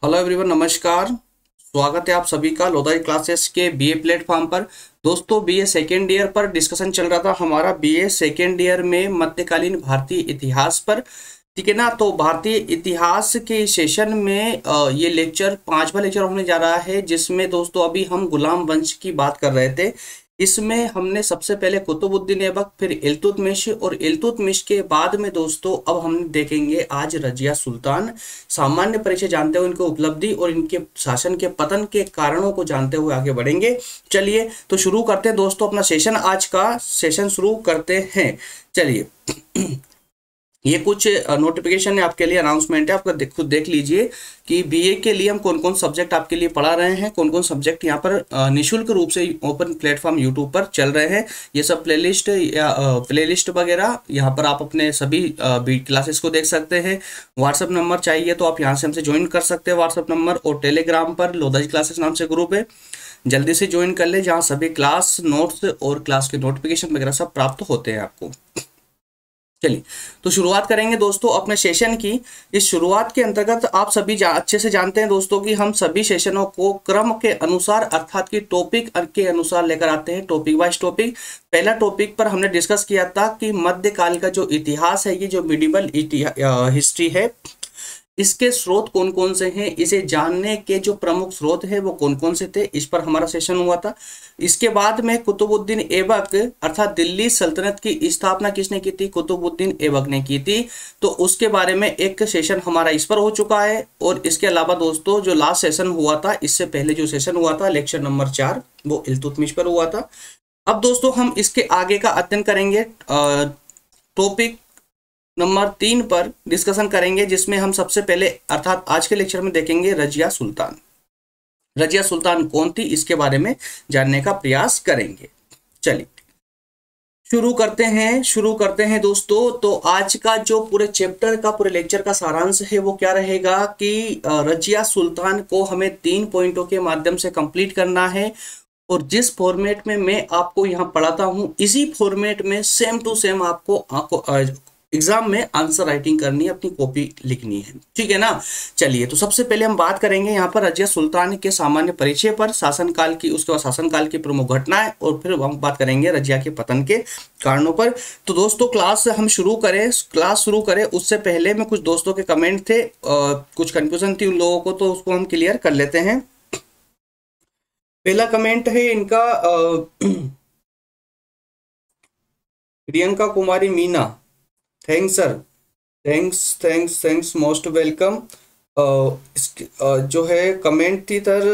Hello everyone, नमस्कार। स्वागत है आप सभी का लोधाई क्लासेस के बीए प्लेटफॉर्म पर। दोस्तों, बीए सेकेंड ईयर पर डिस्कशन चल रहा था हमारा बीए सेकेंड ईयर में मध्यकालीन भारतीय इतिहास पर। ठीक है ना। तो भारतीय इतिहास के सेशन में ये लेक्चर पांचवा लेक्चर होने जा रहा है, जिसमें दोस्तों अभी हम गुलाम वंश की बात कर रहे थे। इसमें हमने सबसे पहले कुतुबुद्दीन ऐबक, फिर इल्तुतमिश, और इल्तुतमिश के बाद में दोस्तों अब हम देखेंगे आज रजिया सुल्तान। सामान्य परिचय जानते हुए इनकी उपलब्धि और इनके शासन के पतन के कारणों को जानते हुए आगे बढ़ेंगे। चलिए तो शुरू करते हैं दोस्तों अपना सेशन। आज का सेशन शुरू करते हैं। चलिए ये कुछ नोटिफिकेशन है आपके लिए, अनाउंसमेंट है, आपका खुद देख लीजिए कि बीए के लिए हम कौन कौन सब्जेक्ट आपके लिए पढ़ा रहे हैं, कौन कौन सब्जेक्ट यहाँ पर निशुल्क रूप से ओपन प्लेटफॉर्म यूट्यूब पर चल रहे हैं। ये सब प्लेलिस्ट या प्लेलिस्ट वगैरह यहाँ पर आप अपने सभी क्लासेस को देख सकते हैं। व्हाट्सअप नंबर चाहिए तो आप यहाँ से हमसे ज्वाइन कर सकते हैं, व्हाट्सअप नंबर। और टेलीग्राम पर लोधाई क्लासेस नाम से ग्रुप है, जल्दी से ज्वाइन कर ले, जहाँ सभी क्लास नोट्स और क्लास के नोटिफिकेशन वगैरह सब प्राप्त होते हैं आपको। चलिए तो शुरुआत करेंगे दोस्तों अपने सेशन की। इस शुरुआत के अंतर्गत आप सभी अच्छे से जानते हैं दोस्तों कि हम सभी सेशनों को क्रम के अनुसार अर्थात कि टॉपिक के अनुसार लेकर आते हैं, टॉपिक वाइज टॉपिक। पहला टॉपिक पर हमने डिस्कस किया था कि मध्यकाल का जो इतिहास है, ये जो मिडिवल हिस्ट्री है, इसके स्रोत कौन कौन से हैं, इसे जानने के जो प्रमुख स्रोत है वो कौन कौन से थे, इस पर हमारा सेशन हुआ था। इसके बाद में कुतुबुद्दीन ऐबक अर्थात दिल्ली सल्तनत की स्थापना किसने की थी? कुतुबुद्दीन ऐबक ने की थी। तो उसके बारे में एक सेशन हमारा इस पर हो चुका है। और इसके अलावा दोस्तों जो लास्ट सेशन हुआ था, इससे पहले जो सेशन हुआ था लेक्चर नंबर 4, वो इल्तुतमिश पर हुआ था। अब दोस्तों हम इसके आगे का अध्ययन करेंगे, टॉपिक नंबर 3 पर डिस्कशन करेंगे, जिसमें हम सबसे पहले अर्थात आज के लेक्चर में देखेंगे रजिया सुल्तान। रजिया सुल्तान कौन थी, इसके बारे में जानने का प्रयास करेंगे। चलिए शुरू करते हैं दोस्तों। तो आज का जो पूरे चैप्टर का, पूरे लेक्चर का सारांश है वो क्या रहेगा कि रजिया सुल्तान को हमें 3 पॉइंटों के माध्यम से कंप्लीट करना है। और जिस फॉर्मेट में मैं आपको यहाँ पढ़ाता हूँ, इसी फॉर्मेट में सेम टू सेम आपको एग्जाम में आंसर राइटिंग करनी है, अपनी कॉपी लिखनी है। ठीक है ना। चलिए तो सबसे पहले हम बात करेंगे यहाँ पर रजिया सुल्तान के सामान्य परिचय पर, शासनकाल की, उसके बाद शासनकाल की प्रमुख घटनाएं, और फिर हम बात करेंगे रजिया के पतन के कारणों पर। तो दोस्तों क्लास शुरू करें उससे पहले में कुछ दोस्तों के कमेंट थे, कुछ कंफ्यूजन थी उन लोगों को, तो उसको हम क्लियर कर लेते हैं। पहला कमेंट है इनका Priyanka Kumari Meena, thanks sir, thanks most welcome. जो है कमेंट थी सर,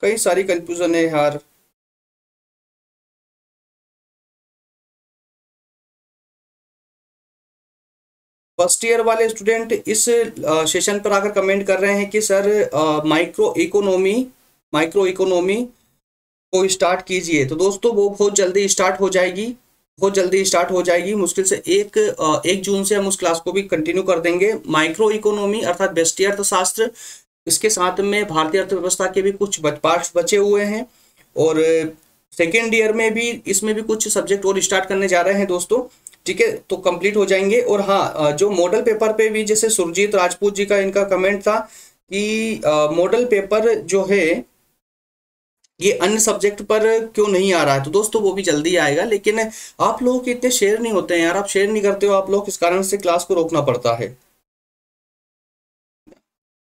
कई सारी कंफ्यूजन है यार। फर्स्ट ईयर वाले स्टूडेंट इस सेशन पर आकर कमेंट कर रहे हैं कि सर माइक्रो इकोनॉमी को स्टार्ट कीजिए। तो दोस्तों वो बहुत जल्दी स्टार्ट हो जाएगी। मुश्किल से 1 जून से हम उस क्लास को भी कंटिन्यू कर देंगे। माइक्रो इकोनॉमी अर्थात व्यष्टि अर्थशास्त्र, इसके साथ में भारतीय अर्थव्यवस्था के भी कुछ पार्ट्स बचे हुए हैं। और सेकेंड ईयर में भी इसमें भी कुछ सब्जेक्ट और स्टार्ट करने जा रहे हैं दोस्तों। ठीक है, तो कंप्लीट हो जाएंगे। और हाँ, जो मॉडल पेपर पे भी, जैसे सुरजीत राजपूत जी का इनका कमेंट था कि मॉडल पेपर जो है ये अन्य सब्जेक्ट पर क्यों नहीं आ रहा है। तो दोस्तों वो भी जल्दी आएगा, लेकिन आप लोगों के इतने शेयर नहीं होते हैं यार, आप शेयर नहीं करते हो आप लोग, इस कारण से क्लास को रोकना पड़ता है।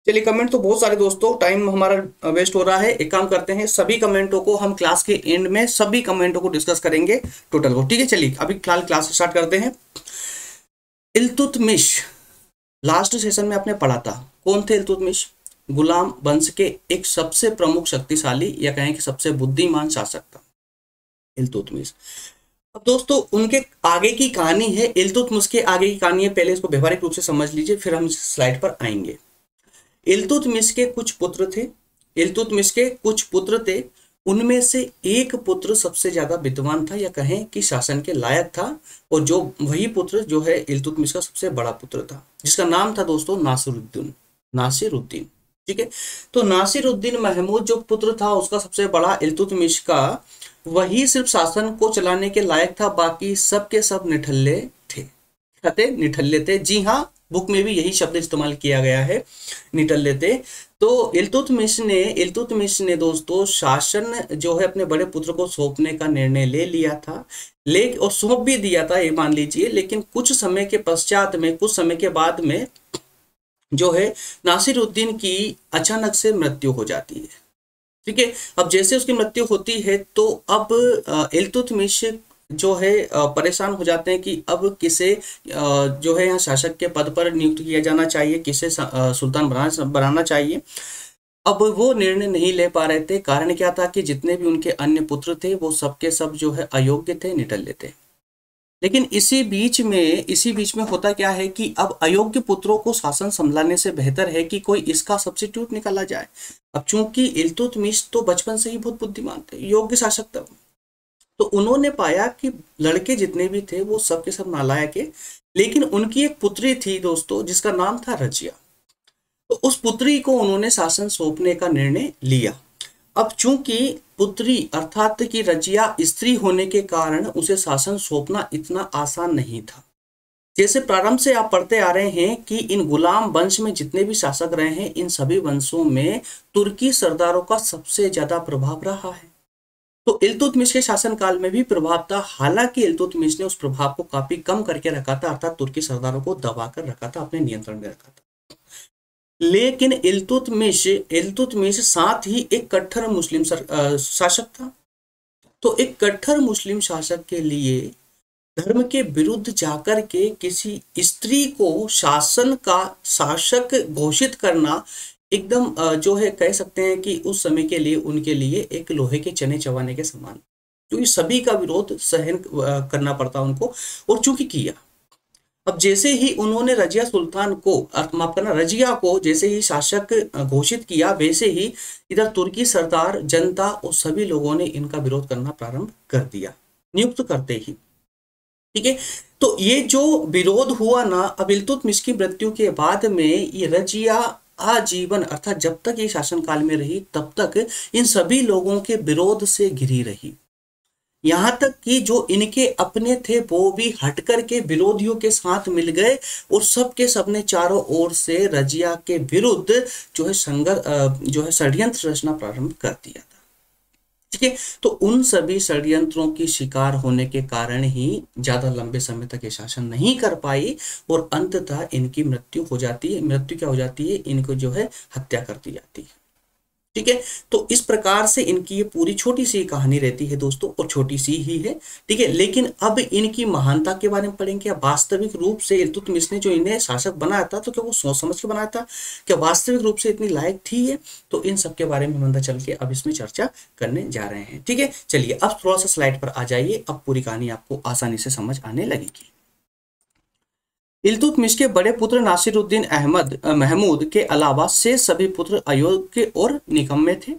चलिए कमेंट तो बहुत सारे दोस्तों, टाइम हमारा वेस्ट हो रहा है। एक काम करते हैं, सभी कमेंटों को हम क्लास के एंड में सभी कमेंटों को डिस्कस करेंगे टोटल को। ठीक है, चलिए अभी फिलहाल क्लास स्टार्ट करते हैं। इल्तुतमिश, लास्ट सेशन में आपने पढ़ा था, कौन थे इल्तुतमिश? गुलाम वंश के एक सबसे प्रमुख, शक्तिशाली, या कहें कि सबसे बुद्धिमान शासक था इल्तुतमिश। अब दोस्तों उनके आगे की कहानी है, इल्तुतमिश के आगे की कहानी है, पहले इसको व्यवहारिक रूप से समझ लीजिए, फिर हम स्लाइड पर आएंगे। इल्तुतमिश के कुछ पुत्र थे। उनमें से एक पुत्र सबसे ज्यादा विद्वान था, या कहें कि शासन के लायक था, और जो वही पुत्र जो है इल्तुतमिश का सबसे बड़ा पुत्र था, जिसका नाम था दोस्तों नासिरुद्दीन। ठीक है, तो नासिरुद्दीन महमूद जो पुत्र था उसका सबसे बड़ा, इल्तुतमिश का, वही सिर्फ शासन को चलाने के लायक था, बाकी सब के सब निठल्ले थे। जी हाँ, बुक में भी यही शब्द इस्तेमाल किया गया है, निटल लेते। तो इल्तुतमिश ने दोस्तों शासन जो है अपने बड़े पुत्र को सौंपने का निर्णय ले लिया था, और सौंप भी दिया था ये मान लीजिए, लेकिन कुछ समय के बाद में जो है नासिरुद्दीन की अचानक से मृत्यु हो जाती है। ठीक है, अब जैसे उसकी मृत्यु होती है तो अब इल्तुतमिश जो है परेशान हो जाते हैं कि अब किसे जो है यहाँ शासक के पद पर नियुक्त किया जाना चाहिए, किसे सुल्तान बनाना चाहिए। अब वो निर्णय नहीं ले पा रहे थे। कारण क्या था कि जितने भी उनके अन्य पुत्र थे वो सबके सब जो है अयोग्य थे, निटल्ले थे। लेकिन इसी बीच में होता क्या है कि अब अयोग्य पुत्रों को शासन संभालने से बेहतर है कि कोई इसका सब्स्टिट्यूट निकाला जाए। अब चूंकि इल्तुतमिश तो बचपन से ही बहुत बुद्धिमान थे, योग्य शासक थे, तो उन्होंने पाया कि लड़के जितने भी थे वो सब के सब नालायक है, लेकिन उनकी एक पुत्री थी दोस्तों जिसका नाम था रजिया। तो उस पुत्री को उन्होंने शासन सौंपने का निर्णय लिया। अब चूंकि पुत्री अर्थात कि रजिया स्त्री होने के कारण उसे शासन सौंपना इतना आसान नहीं था। जैसे प्रारंभ से आप पढ़ते आ रहे हैं कि इन गुलाम वंश में जितने भी शासक रहे हैं, इन सभी वंशों में तुर्की सरदारों का सबसे ज्यादा प्रभाव रहा है। तो इल्तुतमिश के शासनकाल में भी प्रभाव था, हालांकि इल्तुतमिश ने उस प्रभाव को काफी कम करके रखा था, अर्थात तुर्की सरदारों को दबाकर रखा था, अपने नियंत्रण में रखा था। लेकिन इल्तुतमिश साथ ही एक कट्टर मुस्लिम शासक था। तो एक कट्टर मुस्लिम शासक के लिए धर्म के विरुद्ध जाकर के किसी स्त्री को शासन का शासक घोषित करना एकदम जो है कह सकते हैं कि उस समय के लिए उनके लिए एक लोहे के चने चबाने के समान, क्योंकि सभी का विरोध सहन करना पड़ता उनको, और चूंकि किया। अब जैसे ही उन्होंने रजिया को जैसे ही शासक घोषित किया, वैसे ही इधर तुर्की सरदार, जनता और सभी लोगों ने इनका विरोध करना प्रारंभ कर दिया, नियुक्त करते ही। ठीक है, तो ये जो विरोध हुआ ना, अब इल्तुतमिश की मृत्यु के बाद में ये रजिया आजीवन अर्थात जब तक ये शासनकाल में रही तब तक इन सभी लोगों के विरोध से घिरी रही। यहाँ तक कि जो इनके अपने थे वो भी हट करके विरोधियों के साथ मिल गए और सबके सबने चारों ओर से रजिया के विरुद्ध जो है षड्यंत्र रचना प्रारंभ कर दिया था। ठीक है, तो उन सभी षड्यंत्रों की शिकार होने के कारण ही ज्यादा लंबे समय तक ये शासन नहीं कर पाई और अंततः इनकी मृत्यु हो जाती है। मृत्यु क्या हो जाती है, इनको जो है हत्या कर दी जाती है। ठीक है, तो इस प्रकार से इनकी ये पूरी छोटी सी कहानी रहती है दोस्तों, और छोटी सी ही है। ठीक है, लेकिन अब इनकी महानता के बारे में पढ़ेंगे। वास्तविक रूप से इल्तुतमिश ने जो इन्हें शासक बनाया था तो क्या वो सोच समझ के बनाया था, क्या वास्तविक रूप से इतनी लायक थी है, तो इन सब के बारे में मंदा चल के अब इसमें चर्चा करने जा रहे हैं। ठीक है, चलिए अब थोड़ा सा स्लाइड पर आ जाइए, अब पूरी कहानी आपको आसानी से समझ आने लगेगी। इल्तुतमिश के बड़े पुत्र नासिरुद्दीन महमूद के अलावा शेष सभी पुत्र अयोग्य और निकम्मे थे।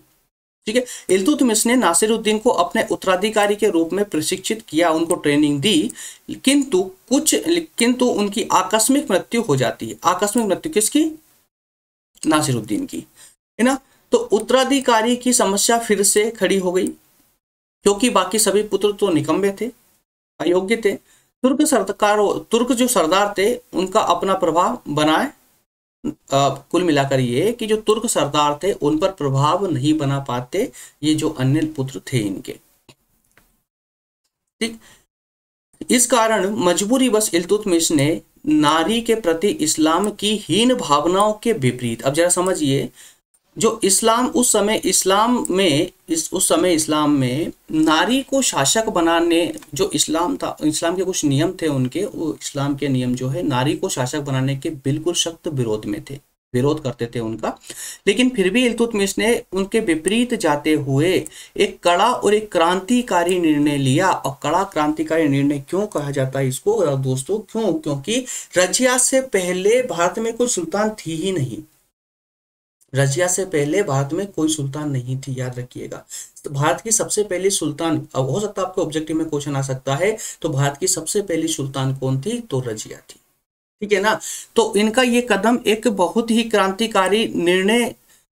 ठीक है, इल्तुतमिश ने नासिरुद्दीन को अपने उत्तराधिकारी के रूप में प्रशिक्षित किया, उनको ट्रेनिंग दी, किंतु उनकी आकस्मिक मृत्यु हो जाती है। आकस्मिक मृत्यु किसकी? नासिरुद्दीन की, है ना। तो उत्तराधिकारी की समस्या फिर से खड़ी हो गई, क्योंकि बाकी सभी पुत्र तो निकम्मे थे, अयोग्य थे। तुर्क जो सरदार थे उनका अपना प्रभाव बनाए। कुल मिलाकर ये कि जो तुर्क सरदार थे उन पर प्रभाव नहीं बना पाते ये जो अन्य पुत्र थे इनके। ठीक, इस कारण मजबूरीवश इल्तुतमिश ने नारी के प्रति इस्लाम की हीन भावनाओं के विपरीत, अब जरा समझिए, जो इस्लाम उस समय इस्लाम में नारी को शासक बनाने, जो इस्लाम था, इस्लाम के कुछ नियम थे उनके, वो इस्लाम के नियम जो है नारी को शासक बनाने के बिल्कुल सख्त विरोध में थे, विरोध करते थे उनका। लेकिन फिर भी इल्तुतमिश ने उनके विपरीत जाते हुए एक कड़ा और एक क्रांतिकारी निर्णय लिया। और कड़ा क्रांतिकारी निर्णय क्यों कहा जाता है इसको दोस्तों? क्योंकि रजिया से पहले भारत में कोई सुल्तान थी ही नहीं। रजिया से पहले भारत में कोई सुल्तान नहीं थी, याद रखिएगा। तो भारत की सबसे पहली सुल्तान, अब हो सकता है आपको ऑब्जेक्टिव में क्वेश्चन आ सकता है, तो भारत की सबसे पहली सुल्तान कौन थी? तो रजिया थी। ठीक है ना। तो इनका ये कदम एक बहुत ही क्रांतिकारी निर्णय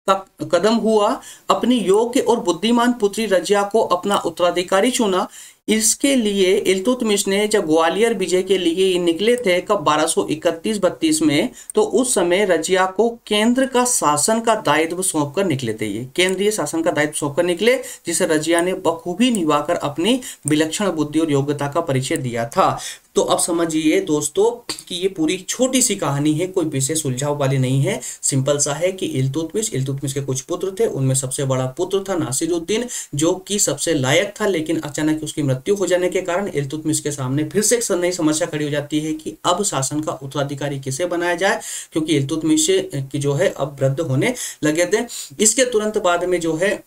का कदम हुआ। अपनी योग्य और बुद्धिमान पुत्री रजिया को अपना उत्तराधिकारी चुना। इसके लिए इल्तुतमिश ने जब ग्वालियर विजय के लिए निकले थे कब 1231-32 में, तो उस समय रजिया को केंद्र का शासन का दायित्व सौंपकर निकले थे। ये केंद्रीय शासन का दायित्व सौंपकर निकले, जिसे रजिया ने बखूबी निभाकर अपनी विलक्षण बुद्धि और योग्यता का परिचय दिया था। तो अब समझिए दोस्तों कि ये पूरी छोटी सी कहानी है, कोई विशेष सुलझाव वाली नहीं है, सिंपल सा है कि इल्तुतमिश के कुछ पुत्र थे, उनमें सबसे बड़ा पुत्र था नासिरुद्दीन, जो कि सबसे लायक था, लेकिन अचानक उसकी मृत्यु हो जाने के कारण इल्तुतमिश के सामने फिर से एक नई समस्या खड़ी हो जाती है कि अब शासन का उत्तराधिकारी किसे बनाया जाए, क्योंकि इल्तुतमिश की जो है अब वृद्ध होने लगे थे। इसके तुरंत बाद में जो है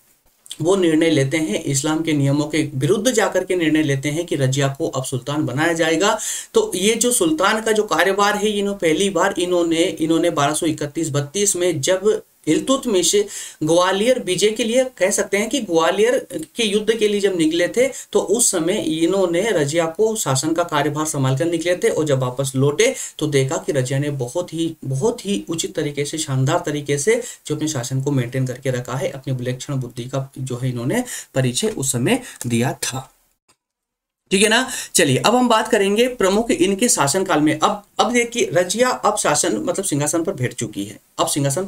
वो निर्णय लेते हैं, इस्लाम के नियमों के विरुद्ध जाकर के निर्णय लेते हैं कि रजिया को अब सुल्तान बनाया जाएगा। तो ये जो सुल्तान का जो कार्यभार है, पहली बार इन्होंने 1231-32 में जब इल्तुतमिश ग्वालियर विजय के लिए, कह सकते हैं कि ग्वालियर के युद्ध के लिए जब निकले थे, तो उस समय इन्होंने रजिया को शासन का कार्यभार संभाल कर निकले थे, और जब वापस लौटे तो देखा कि रजिया ने बहुत ही उचित तरीके से, शानदार तरीके से जो अपने शासन को मेंटेन करके रखा है, अपनी विलक्षण बुद्धि का जो है इन्होंने परिचय उस समय दिया था। ठीक है ना। चलिए अब हम बात करेंगे प्रमुख इनके शासनकाल में। अब देखिए रजिया अब शासन मतलब सिंहासन पर बैठ चुकी है, अब सिंहासन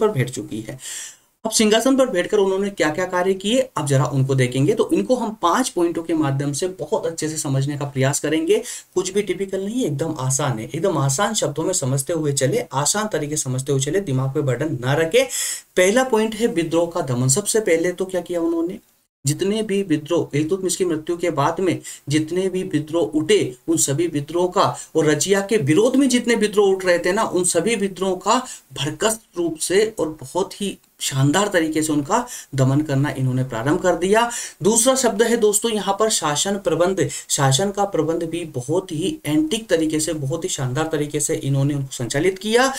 पर बैठकर उन्होंने क्या क्या कार्य किए, अब जरा उनको देखेंगे। तो इनको हम 5 पॉइंटों के माध्यम से बहुत अच्छे से समझने का प्रयास करेंगे। कुछ भी टिपिकल नहीं है, एकदम आसान है, एकदम आसान शब्दों में समझते हुए चले, आसान तरीके समझते हुए चले, दिमाग पे बर्डन ना रखे। पहला पॉइंट है विद्रोह का दमन। सबसे पहले तो क्या किया उन्होंने, जितने भी विद्रोह इल्तुतमिश की मृत्यु के बाद में जितने भी विद्रोह उठे, उन सभी विद्रोह का, और रजिया के विरोध में जितने विद्रोह उठ रहे थे ना, उन सभी विद्रोह का भरकस रूप से और बहुत ही शानदार तरीके से उनका दमन करना इन्होंने प्रारंभ कर दिया। दूसरा शब्द है दोस्तों यहाँ पर शासन प्रबंध। शासन का प्रबंध भी बहुत ही एंटिक तरीके से, बहुत ही शानदार तरीके से इन्होंने उनको संचालित किया।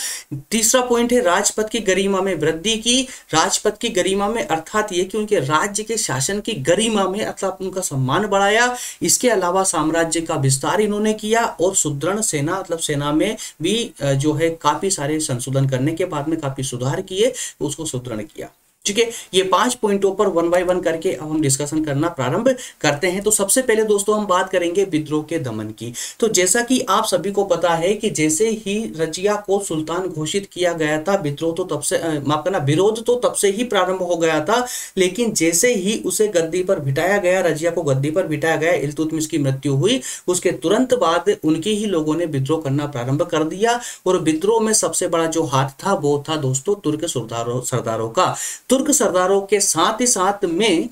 तीसरा पॉइंट है राजपद की गरिमा में वृद्धि की। राजपद की गरिमा में अर्थात ये कि उनके राज्य के शासन की गरिमा में अर्थात उनका सम्मान बढ़ाया। इसके अलावा साम्राज्य का विस्तार इन्होंने किया, और सुदृढ़ सेना मतलब सेना में भी जो है काफी सारे संशोधन करने के बाद में काफी सुधार किए, उसको सुदृढ़ किया। ठीक है, ये 5 पॉइंटों पर 1 बाय 1 करके अब हम डिस्कशन करना प्रारंभ करते हैं। तो सबसे पहले दोस्तों हम बात करेंगे विद्रोह के दमन की। तो जैसा कि आप सभी को पता है कि जैसे ही रजिया को सुल्तान घोषित किया गया था, विद्रोह तो तब से माफ करना विरोध तो तब से ही प्रारंभ हो गया था, लेकिन जैसे ही उसे गद्दी पर बिठाया गया, रजिया को गद्दी पर बिठाया गया, इल्तुतमिश की मृत्यु हुई, उसके तुरंत बाद उनके ही लोगों ने विद्रोह करना प्रारंभ कर दिया। और विद्रोह में सबसे बड़ा जो हाथ था वो था दोस्तों तुर्क सरदारों का। तुर्क सरदारों के साथ ही साथ में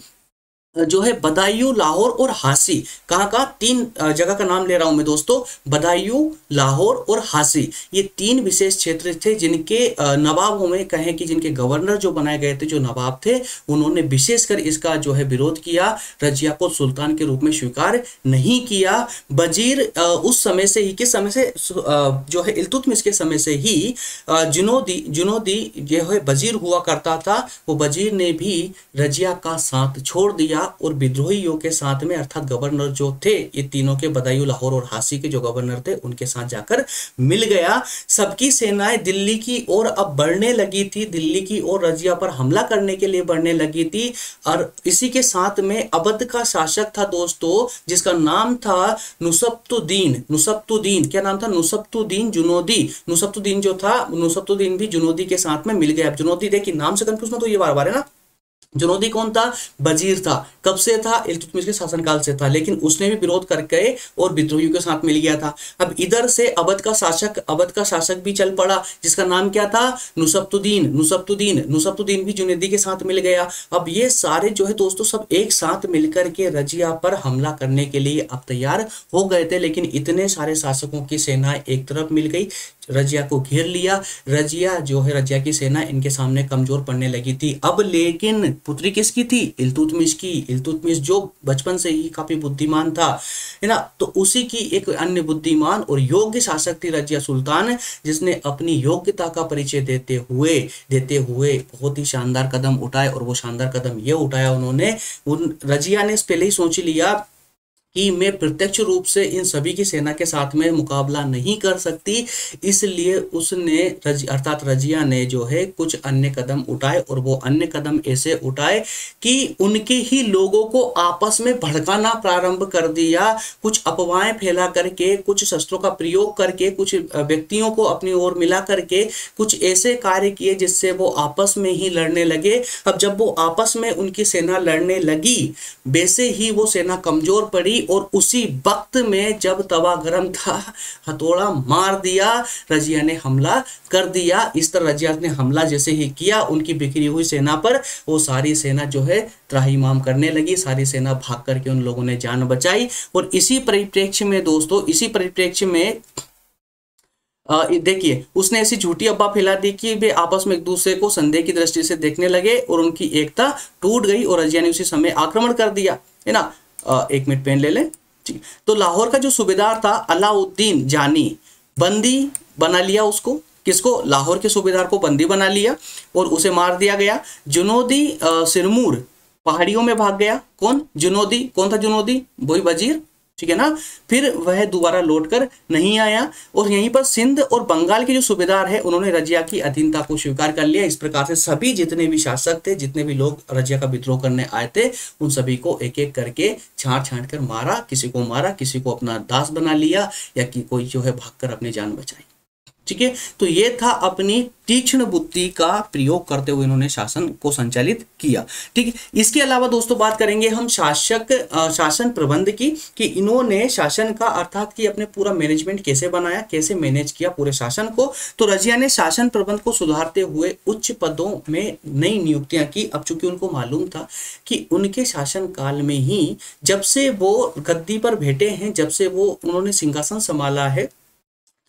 जो है बदायूं, लाहौर और हासी, कहाँ का 3 जगह का नाम ले रहा हूं मैं दोस्तों, बदायूं, लाहौर और हासी, ये 3 विशेष क्षेत्र थे जिनके नवाबों में कहें कि जिनके गवर्नर जो बनाए गए थे, जो नवाब थे, उन्होंने विशेषकर इसका जो है विरोध किया, रजिया को सुल्तान के रूप में स्वीकार नहीं किया। वजीर उस समय से ही, किस समय से, जो है इल्तुतमिश के समय से ही जुनूदी जो है वजीर हुआ करता था, वो वजीर ने भी रजिया का साथ छोड़ दिया और विद्रोहियों के साथ में अर्थात गवर्नर जो थे, ये तीनों के बदायूं, लाहौर और हासी के जो गवर्नर थे, उनके साथ जाकर मिल गया। सबकी सेनाएं दिल्ली की ओर अब बढ़ने लगी थी, दिल्ली की ओर रजिया पर हमला करने के लिए बढ़ने लगी थी। और इसी के साथ में अवध का शासक था दोस्तों, जिसका नाम था नुसब्तुद्दीन। क्या नाम था? नुसब्तुद्दीन जुनूदी। नुसब्तुद्दीन जो था, नुसब्तुद्दीन भी जुनूदी के साथ में मिल गया। अब जुनूदी देखिए नाम से कंफ्यूज मत हो, ये बार-बार है ना। जुनूदी कौन था? वजीर था। कब से था? इल्तुतमिश के शासनकाल से था, लेकिन उसने भी विरोध करके और विद्रोहियों के साथ मिल गया था। अब इधर से अवध का शासक भी चल पड़ा, जिसका नाम क्या था? नुसब्तुद्दीन भी जुनूदी के साथ मिल गया। अब ये सारे जो है दोस्तों सब एक साथ मिलकर के रजिया पर हमला करने के लिए अब तैयार हो गए थे, लेकिन इतने सारे शासकों की सेना एक तरफ मिल गई, रजिया को घेर लिया। रजिया की सेना इनके सामने कमजोर पड़ने लगी थी। अब लेकिन पुत्री किसकी थी? इल्तुतमिश की। इल्तुतमिश जो बचपन से ही काफी बुद्धिमान था, है ना, तो उसी की एक अन्य बुद्धिमान और योग्य शासक थी रजिया सुल्तान, जिसने अपनी योग्यता का परिचय देते हुए बहुत ही शानदार कदम उठाए। और वो शानदार कदम ये उठाया उन्होंने, रजिया ने पहले ही सोच लिया कि मैं प्रत्यक्ष रूप से इन सभी की सेना के साथ में मुकाबला नहीं कर सकती, इसलिए उसने अर्थात रजिया ने जो है कुछ अन्य कदम उठाए, और वो अन्य कदम ऐसे उठाए कि उनके ही लोगों को आपस में भड़काना प्रारंभ कर दिया, कुछ अफवाहें फैला करके, कुछ शस्त्रों का प्रयोग करके, कुछ व्यक्तियों को अपनी ओर मिला करके कुछ ऐसे कार्य किए जिससे वो आपस में ही लड़ने लगे। अब जब वो आपस में उनकी सेना लड़ने लगी, वैसे ही वो सेना कमजोर पड़ी, और उसी वक्त में जब तवा गरम था, हथौड़ा मार दिया, रजिया ने हमला कर दिया। इस तरह रजिया ने हमला जैसे ही किया उनकी बिखरी हुई सेना पर, वो सारी सेना जो है त्राहिमाम करने लगी, सारी सेना भाग करके उन लोगों ने जान बचाई। और इसी परिप्रेक्ष्य में दोस्तों, इसी परिप्रेक्ष्य में देखिए उसने ऐसी झूठी अफवाह फैला दी कि वे आपस में एक दूसरे को संदेह की दृष्टि से देखने लगे, और उनकी एकता टूट गई, और रजिया ने उसी समय आक्रमण कर दिया, है ना। एक मिनट पेन ले लें, ठीक। तो लाहौर का जो सूबेदार था अलाउद्दीन जानी, बंदी बना लिया उसको, किसको? लाहौर के सूबेदार को बंदी बना लिया और उसे मार दिया गया। जुनूदी सिरमूर पहाड़ियों में भाग गया। कौन? जुनूदी। कौन था जुनूदी? वही वजीर, ठीक है ना। फिर वह दोबारा लौट कर नहीं आया, और यहीं पर सिंध और बंगाल के जो सूबेदार है उन्होंने रजिया की अधीनता को स्वीकार कर लिया। इस प्रकार से सभी जितने भी शासक थे, जितने भी लोग रजिया का विद्रोह करने आए थे, उन सभी को एक एक करके छांट छांट कर मारा, किसी को मारा, किसी को अपना दास बना लिया, या कि कोई जो है भागकर अपनी जान बचाई, ठीक है। तो ये था अपनी तीक्ष्ण बुद्धि का प्रयोग करते हुए इन्होंने शासन को संचालित किया, ठीक है। इसके अलावा दोस्तों बात करेंगे हम शासन प्रबंध की, कि इन्होंने शासन का अर्थात कि अपने पूरा मैनेजमेंट कैसे बनाया, कैसे मैनेज किया पूरे शासन को। तो रजिया ने शासन प्रबंध को सुधारते हुए उच्च पदों में नई नियुक्तियां की। अब चूंकि उनको मालूम था कि उनके शासन काल में ही, जब से वो गद्दी पर बैठे हैं, जब से वो उन्होंने सिंहासन संभाला है,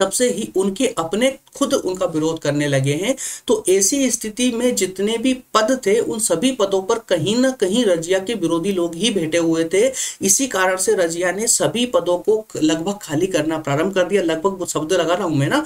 तब से ही उनके अपने खुद उनका विरोध करने लगे हैं। तो ऐसी स्थिति में जितने भी पद थे, उन सभी पदों पर कहीं ना कहीं रजिया के विरोधी लोग ही बैठे हुए थे। इसी कारण से रजिया ने सभी पदों को लगभग खाली करना प्रारंभ कर दिया। लगभग वो शब्द लगा रहा हूं मैं ना,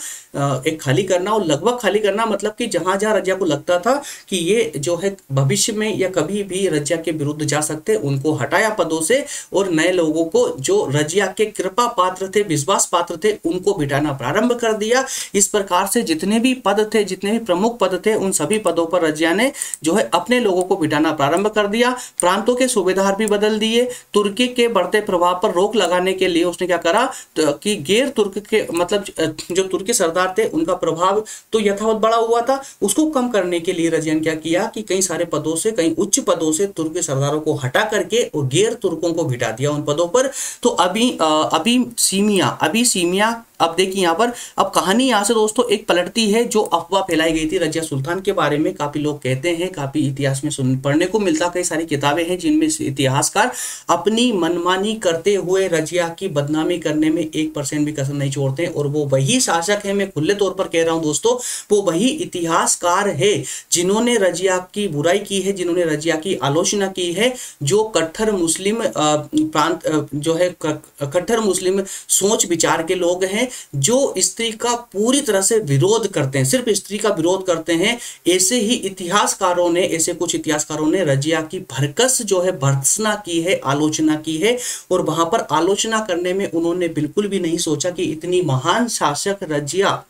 एक खाली करना और लगभग खाली करना, मतलब कि जहां जहां रजिया को लगता था कि ये जो है भविष्य में या कभी भी रजिया के विरुद्ध जा सकते, उनको हटाया पदों से, और नए लोगों को जो रजिया के कृपा पात्र थे, विश्वास पात्र थे, उनको बिठाना प्रारंभ कर दिया। इस प्रकार से जितने भी पद थे, जितने भी प्रमुख पद थे, उन सभी पदों पर रजिया ने जो है अपने लोगों को बिठाना प्रारंभ कर दिया। प्रांतों के सूबेदार भी बदल दिए। तुर्की के बढ़ते प्रभाव पर रोक लगाने के लिए उसने क्या करा, तो कि गैर तुर्क के मतलब जो तुर्की सरदार थे उनका प्रभाव तो यथावत बढ़ा हुआ था, उसको कम करने के लिए रजिया ने क्या किया कि कई सारे पदों से, कई उच्च पदों से तुर्की सरदारों को हटा करके और गैर तुर्कों को बिठा दिया उन पदों पर। तो अभी सीमिया अब देखिए यहाँ पर, अब कहानी यहाँ से दोस्तों एक पलटती है। जो अफवाह फैलाई गई थी रजिया सुल्तान के बारे में, काफी लोग कहते हैं, काफी इतिहास में पढ़ने को मिलता, कई सारी किताबें हैं जिनमें इतिहासकार अपनी मनमानी करते हुए रजिया की बदनामी करने में 1% भी कसर नहीं छोड़ते। और वो वही शासक है, मैं खुले तौर पर कह रहा हूं दोस्तों, वो वही इतिहासकार है जिन्होंने रजिया की बुराई की है, जिन्होंने रजिया की आलोचना की है, जो कट्टर मुस्लिम प्रांत जो है कट्टर मुस्लिम सोच विचार के लोग हैं, जो स्त्री का पूरी तरह से विरोध करते हैं, सिर्फ स्त्री का विरोध करते हैं। ऐसे ही इतिहासकारों ने, ऐसे कुछ इतिहासकारों ने रजिया की भरकस जो है भर्त्सना की है, आलोचना की है। और वहां पर आलोचना करने में उन्होंने बिल्कुल भी नहीं सोचा कि इतनी महान शासक रजिया,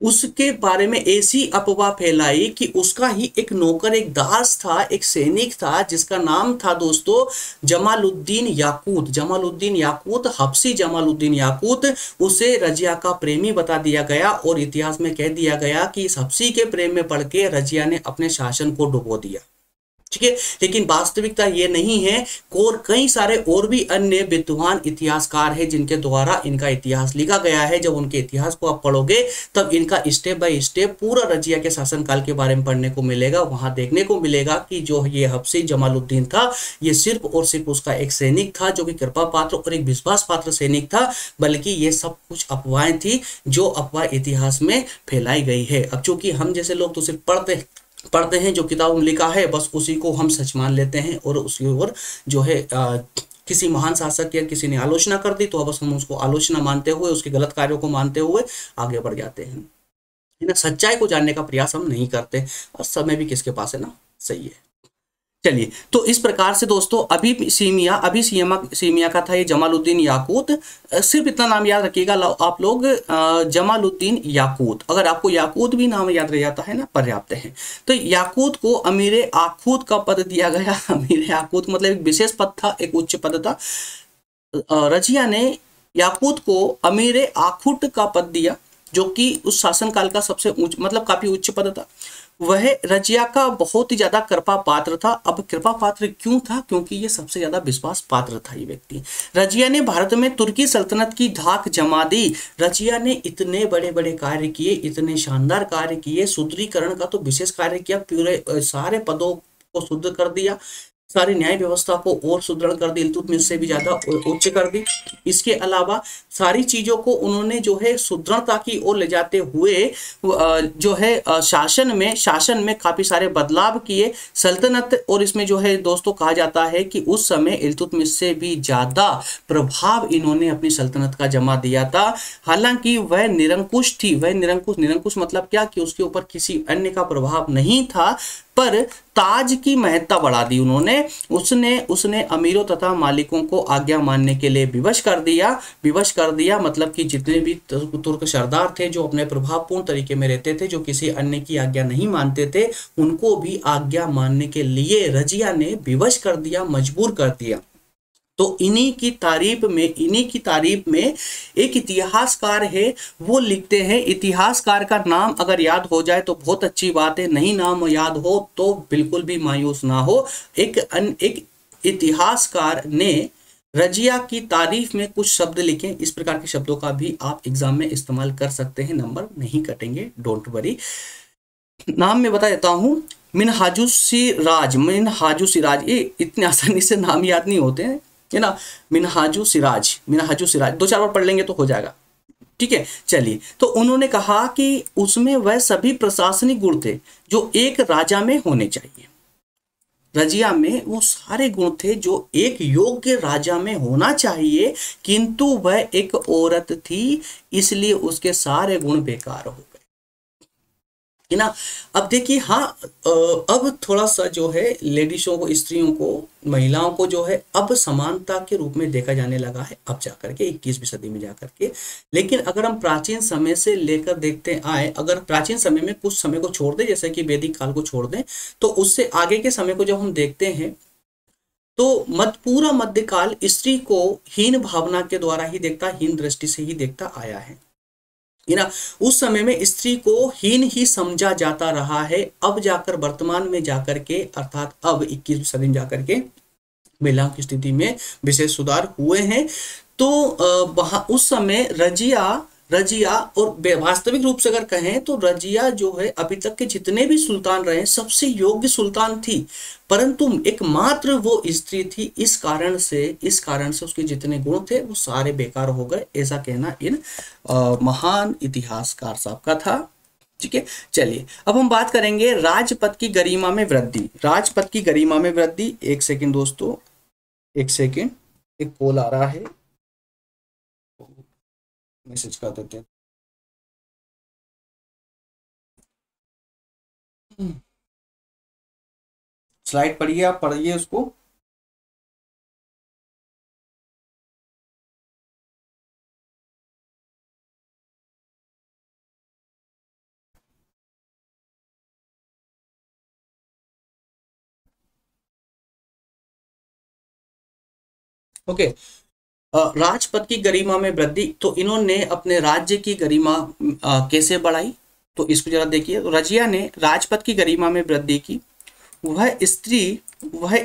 उसके बारे में ऐसी अफवाह फैलाई कि उसका ही एक नौकर, एक दास था, एक सैनिक था, जिसका नाम था दोस्तों जमालुद्दीन याकूत। जमालुद्दीन याकूत, हब्सी जमालुद्दीन याकूत, उसे रजिया का प्रेमी बता दिया गया, और इतिहास में कह दिया गया कि इस हब्सी के प्रेम में पड़ के रजिया ने अपने शासन को डुबो दिया, ठीक है। लेकिन वास्तविकता ये नहीं है। और कई सारे और भी अन्य विद्वान इतिहासकार हैं जिनके द्वारा इनका इतिहास लिखा गया है। जब उनके इतिहास को आप पढ़ोगे तब इनका स्टेप बाय स्टेप पूरा रजिया के शासनकाल के बारे में पढ़ने को मिलेगा। वहां देखने को मिलेगा कि जो ये हब्सी जमालुद्दीन था, ये सिर्फ और सिर्फ उसका एक सैनिक था, जो कि कृपा पात्र और एक विश्वास पात्र सैनिक था, बल्कि ये सब कुछ अफवाहें थी, जो अफवाह इतिहास में फैलाई गई है। अब चूंकि हम जैसे लोग तो सिर्फ पढ़ते हैं, जो किताब में लिखा है बस उसी को हम सच मान लेते हैं, और उसके ऊपर जो है किसी महान शासक या किसी ने आलोचना कर दी तो बस हम उसको आलोचना मानते हुए, उसके गलत कार्यों को मानते हुए आगे बढ़ जाते हैं, है ना। सच्चाई को जानने का प्रयास हम नहीं करते, और समय भी किसके पास है ना, सही है। चलिए, तो इस प्रकार से दोस्तों सीमिया का था ये जमालुद्दीन याकूत। सिर्फ इतना नाम याद रखिएगा आप लोग, जमालुद्दीन याकूत। अगर आपको याकूत भी नाम याद रह जाता है ना, पर्याप्त है। तो याकूत को अमीर आखूत का पद दिया गया। अमीर आखूत मतलब एक विशेष पद था, एक उच्च पद था। रजिया ने याकूत को अमीर आखुट का पद दिया, जो कि उस शासनकाल का सबसे उच्च, मतलब काफी उच्च पद था। वह रजिया का बहुत ही ज्यादा कृपा पात्र था। अब कृपा पात्र क्यों था? क्योंकि ये सबसे ज्यादा विश्वास पात्र था ये व्यक्ति। रजिया ने भारत में तुर्की सल्तनत की धाक जमा दी। रजिया ने इतने बड़े बड़े कार्य किए, इतने शानदार कार्य किए, सुदृढ़ीकरण का तो विशेष कार्य किया, पूरे सारे पदों को शुद्ध कर दिया, सारी न्याय व्यवस्था को और सुदृढ़ कर दी, इल्तुतमिश से भी ज्यादा उच्च कर दी। इसके अलावा सारी चीजों को उन्होंने जो है सुदृढ़ता की ओर ले जाते हुए जो है शासन में काफी सारे बदलाव किए। सल्तनत, और इसमें जो है दोस्तों कहा जाता है कि उस समय इल्तुतमिश से भी ज्यादा प्रभाव इन्होंने अपनी सल्तनत का जमा दिया था। हालांकि वह निरंकुश थी, वह निरंकुश मतलब क्या कि उसके ऊपर किसी अन्य का प्रभाव नहीं था, पर ताज की महत्ता बढ़ा दी उन्होंने। उसने अमीरों तथा मालिकों को आज्ञा मानने के लिए विवश कर दिया। मतलब कि जितने भी तुर्क सरदार थे जो अपने प्रभावपूर्ण तरीके में रहते थे, जो किसी अन्य की आज्ञा नहीं मानते थे, उनको भी आज्ञा मानने के लिए रजिया ने विवश कर दिया, मजबूर कर दिया। तो इन्हीं की तारीफ में एक इतिहासकार है, वो लिखते हैं। इतिहासकार का नाम अगर याद हो जाए तो बहुत अच्छी बात है, नहीं नाम याद हो तो बिल्कुल भी मायूस ना हो। एक इतिहासकार ने रजिया की तारीफ में कुछ शब्द लिखे। इस प्रकार के शब्दों का भी आप एग्जाम में इस्तेमाल कर सकते हैं, नंबर नहीं कटेंगे, डोंट वरी। नाम मैं बता देता हूं, मिनहाजुसिराज। ये इतने आसानी से नाम याद नहीं होते हैं, है ना। मिनहाजुसिराज 2-4 बार पढ़ लेंगे तो हो जाएगा, ठीक है। चलिए, तो उन्होंने कहा कि उसमें वह सभी प्रशासनिक गुण थे जो एक राजा में होने चाहिए। रजिया में वो सारे गुण थे जो एक योग्य राजा में होना चाहिए, किंतु वह एक औरत थी, इसलिए उसके सारे गुण बेकार हो गए, है ना। अब देखिए, हाँ, अब थोड़ा सा जो है लेडीजों को, स्त्रियों को, महिलाओं को जो है अब समानता के रूप में देखा जाने लगा है, अब जाकर के 21वीं सदी में जाकर के। लेकिन अगर हम प्राचीन समय से लेकर देखते आए, अगर प्राचीन समय में कुछ समय को छोड़ दें, जैसे कि वैदिक काल को छोड़ दें, तो उससे आगे के समय को जब हम देखते हैं तो पूरा मध्यकाल स्त्री को हीन भावना के द्वारा ही देखता, हीन दृष्टि से ही देखता आया है ना। उस समय में स्त्री को हीन ही समझा जाता रहा है। अब जाकर वर्तमान में जाकर के, अर्थात अब 21वीं सदी में जाकर के महिलाओं की स्थिति में विशेष सुधार हुए हैं। तो वहां उस समय रजिया और वास्तविक रूप से अगर कहें तो रजिया जो है अभी तक के जितने भी सुल्तान रहे सबसे योग्य सुल्तान थी, परंतु एकमात्र वो स्त्री थी। इस कारण से उसके जितने गुण थे वो सारे बेकार हो गए, ऐसा कहना इन महान इतिहासकार साहब का था, ठीक है। चलिए, अब हम बात करेंगे राजपद की गरिमा में वृद्धि। एक सेकेंड दोस्तों, एक कॉल आ रहा है, मैसेज कर देते हैं। स्लाइड पढ़िए, आप पढ़िए उसको। ओके, राजपद की गरिमा में वृद्धि। तो इन्होंने अपने राज्य की गरिमा कैसे बढ़ाई, तो इसको जरा देखिए। तो रजिया ने राजपद की गरिमा में वृद्धि की। वह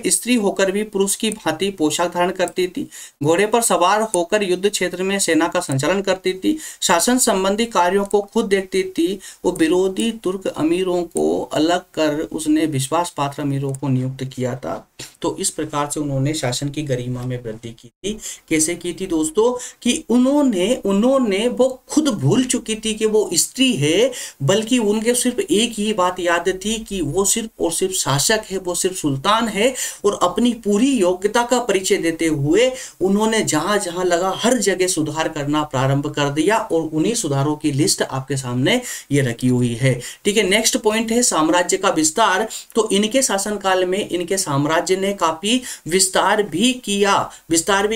स्त्री होकर भी पुरुष की भांति पोशाक धारण करती थी, घोड़े पर सवार होकर युद्ध क्षेत्र में सेना का संचालन करती थी, शासन संबंधी कार्यों को खुद देखती थी। वो विरोधी तुर्क अमीरों को अलग कर उसने विश्वास पात्र अमीरों को नियुक्त किया था। तो इस प्रकार से उन्होंने शासन की गरिमा में वृद्धि की थी। कैसे की थी दोस्तों, कि उन्होंने वो खुद भूल चुकी थी कि वो स्त्री है, बल्कि उनके सिर्फ एक ही बात याद थी कि वो सिर्फ और सिर्फ शासक है, वो सिर्फ सुल्तान सुल्तान है और अपनी पूरी योग्यता का परिचय देते हुए उन्होंने जहां जहां लगा हर जगह सुधार करना प्रारंभ कर दिया और उन्हीं सुधारों की लिस्ट आपके सामने ये रखी हुई है। ठीक है, नेक्स्ट पॉइंट है साम्राज्य का विस्तार। तो इनके शासनकाल में इनके साम्राज्य ने काफी विस्तार भी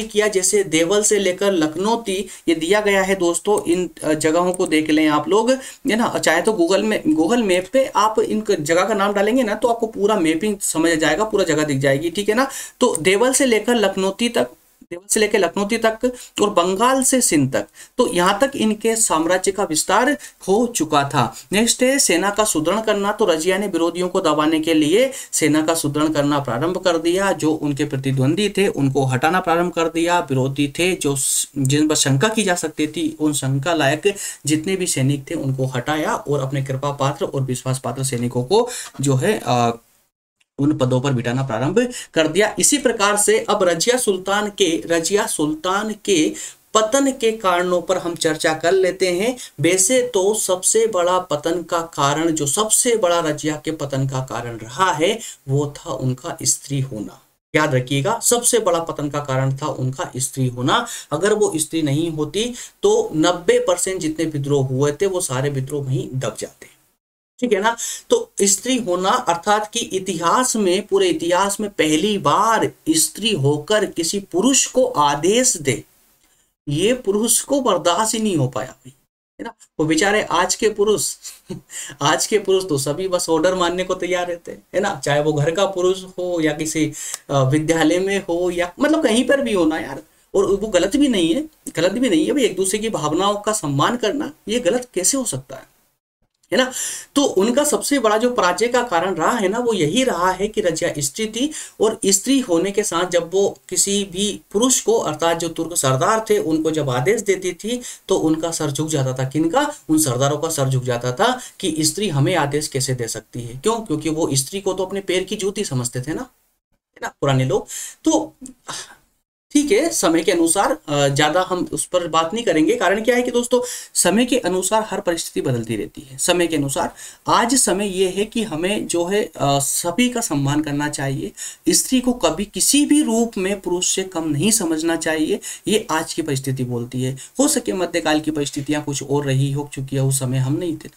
किया। जैसे देवल से लेकर लखनऊ ये दिया गया है दोस्तों, इन जगहों को देख लें आप लोग, है ना। चाहे तो गूगल मैप पे आप इन जगह का नाम डालेंगे ना तो आपको पूरा मैपिंग समझ जाएगा, पूरा जगह दिख जाएगी। ठीक है ना। तो देवल से लेकर लखनऊ तक और बंगाल से सिंध तक, तो यहां तक इनके साम्राज्य का विस्तार हो चुका था। नेक्स्ट है सेना का सुदृढ़ करना। तो रजिया ने विरोधियों को दबाने के लिए सेना का सुदृढ़ करना प्रारंभ कर दिया। जो उनके प्रतिद्वंदी थे उनको हटाना प्रारंभ कर दिया। विरोधी थे जो जिन पर शंका की जा सकती थी, उन शंका लायक जितने भी सैनिक थे उनको हटाया और अपने कृपा पात्र और विश्वास पात्र सैनिकों को जो है उन पदों पर बिठाना प्रारंभ कर दिया। इसी प्रकार से अब रजिया सुल्तान के पतन के कारणों पर हम चर्चा कर लेते हैं। वैसे तो सबसे बड़ा पतन का कारण, जो सबसे बड़ा रजिया के पतन का कारण रहा है, वो था उनका स्त्री होना। याद रखिएगा, सबसे बड़ा पतन का कारण था उनका स्त्री होना। अगर वो स्त्री नहीं होती तो 90% जितने विद्रोह हुए थे वो सारे विद्रोह वहीं दब जाते। ठीक है ना। तो स्त्री होना अर्थात कि पूरे इतिहास में पहली बार स्त्री होकर किसी पुरुष को आदेश दे, ये पुरुष को बर्दाश्त ही नहीं हो पाया भाई, है ना। वो बेचारे आज के पुरुष तो सभी बस ऑर्डर मानने को तैयार रहते हैं, है ना। चाहे वो घर का पुरुष हो या किसी विद्यालय में हो या मतलब कहीं पर भी हो ना यार। और वो गलत भी नहीं है भाई, एक दूसरे की भावनाओं का सम्मान करना ये गलत कैसे हो सकता है ना। तो उनका सबसे बड़ा जो पराजय का कारण रहा है ना, वो यही रहा है कि रजिया स्त्री थी और स्त्री होने के साथ जब वो किसी भी पुरुष को अर्थात जो तुर्क सरदार थे उनको जब आदेश देती थी तो उनका सर झुक जाता था। किनका? उन सरदारों का सर झुक जाता था कि स्त्री हमें आदेश कैसे दे सकती है। क्यों? क्योंकि वो स्त्री को तो अपने पैर की जूती समझते थे ना, है ना, पुराने लोग। तो ठीक है, समय के अनुसार ज्यादा हम उस पर बात नहीं करेंगे। कारण क्या है कि दोस्तों समय के अनुसार हर परिस्थिति बदलती रहती है। समय के अनुसार आज समय ये है कि हमें जो है सभी का सम्मान करना चाहिए। स्त्री को कभी किसी भी रूप में पुरुष से कम नहीं समझना चाहिए, ये आज की परिस्थिति बोलती है। हो सके मध्यकाल की परिस्थितियां कुछ और रही हो, चूंकि उस समय हम नहीं थे,